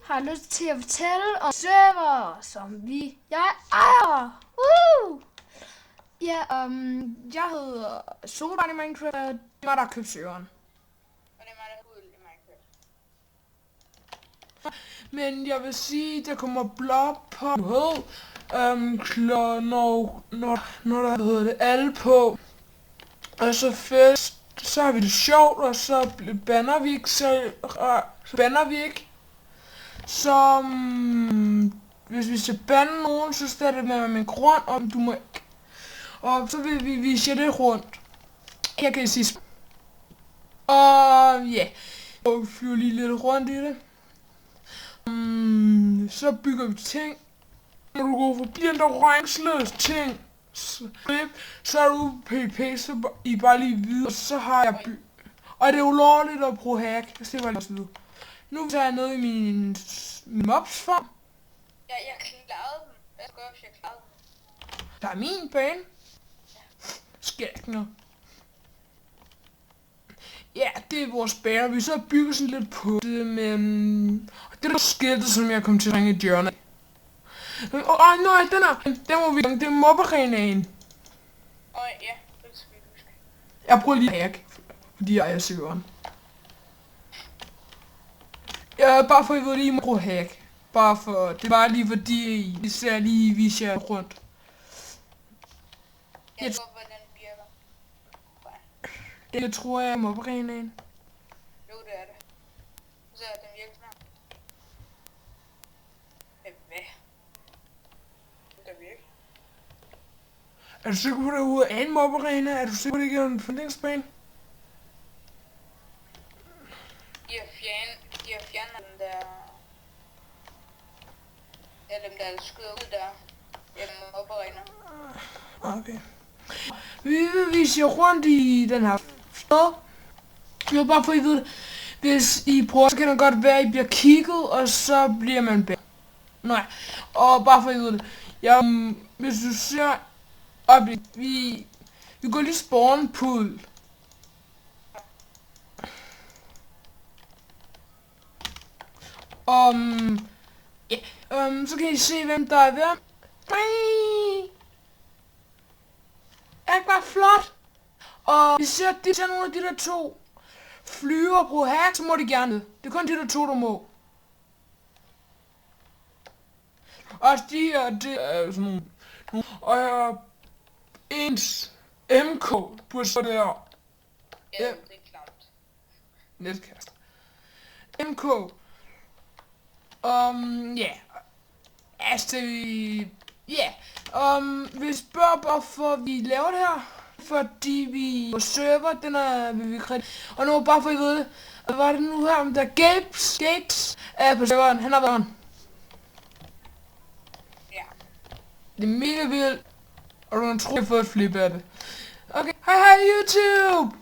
har lyst til at fortælle om server, som jeg ejer. Ja, jeg hedder Solbarn i Minecraft, og det var der købt serveren. Og det er mig, der er ude i Minecraft. Men jeg vil sige, der kommer blog på når der hedder det alle på. Og så først, så har vi det sjovt, og så banner vi ikke, så banner vi ikke. Så hvis vi skal bande nogen, så starter det med min grund, om du må ikke. Og så vil vi vise det rundt. Jeg kan sige. Og ja, og flyver lige lidt rundt i det. Så bygger vi ting. Når du går forbi den der røgsløs ting, så er du PvP, så I bare lige vide, og så har jeg og det er ulovligt at bruge hack. Jeg ser bare lige vide. Nu tager jeg noget i min mobs form. Ja, jeg klarede dem. Jeg skal også, jeg klarede dem. Der er min bane. Sker ikke noget. Ja, det er vores bane. Vi så bygger sådan lidt på det, men det der skete, som jeg kom til at ringe i hjørnet. Nej, den må vi gange. Det er mobberenaen. Ja, det skal vi huske. Jeg bruger lige hack, fordi jeg er serveren. Ja, bare for at I ved, at I må bruge hack. Bare for, det er bare lige fordi, I ser lige vise jer rundt. Jeg tror, hvordan den virker. Det tror jeg er mobberenaen. Jo, det er det. Så er den virker snart. Hvad? Den kan virke. Er du sikker på, at det er ude af en mobberena? Er du sikker på, at det ikke er en funderingsbane? De har fjernet den der... Ja, dem der skyder ud der. Jamen, opregner. Okay. Vi vil vise jer rundt i den her sted. Jeg vil bare få, at I ved det. Hvis I prøver, så kan det godt være, at I bliver kigget, og så bliver man bedre. Nej, og bare for at I ved det. Hvis du ser op, vi går lige spawn pool. Så kan I se, hvem der er hvem. Er ikke bare flot? Og hvis I ser nogle af de der to flyver på hack, så må de gerne. Det er kun de der to, der må. Og de her, det er sådan nogle. Og jeg har ens MK på så der. Ja, det er klamt. Netkast. MK. Ja. Altså, vi spørger hvorfor vi laver det her. Fordi vi server, den er vi kritisk. Og nu bare for at I ved det. Og hvad var det nu her, der Gates er på serveren. Han har været. Ja. Det er mega vildt. Og du tror, jeg har fået et flip af det. Okay, hej YouTube!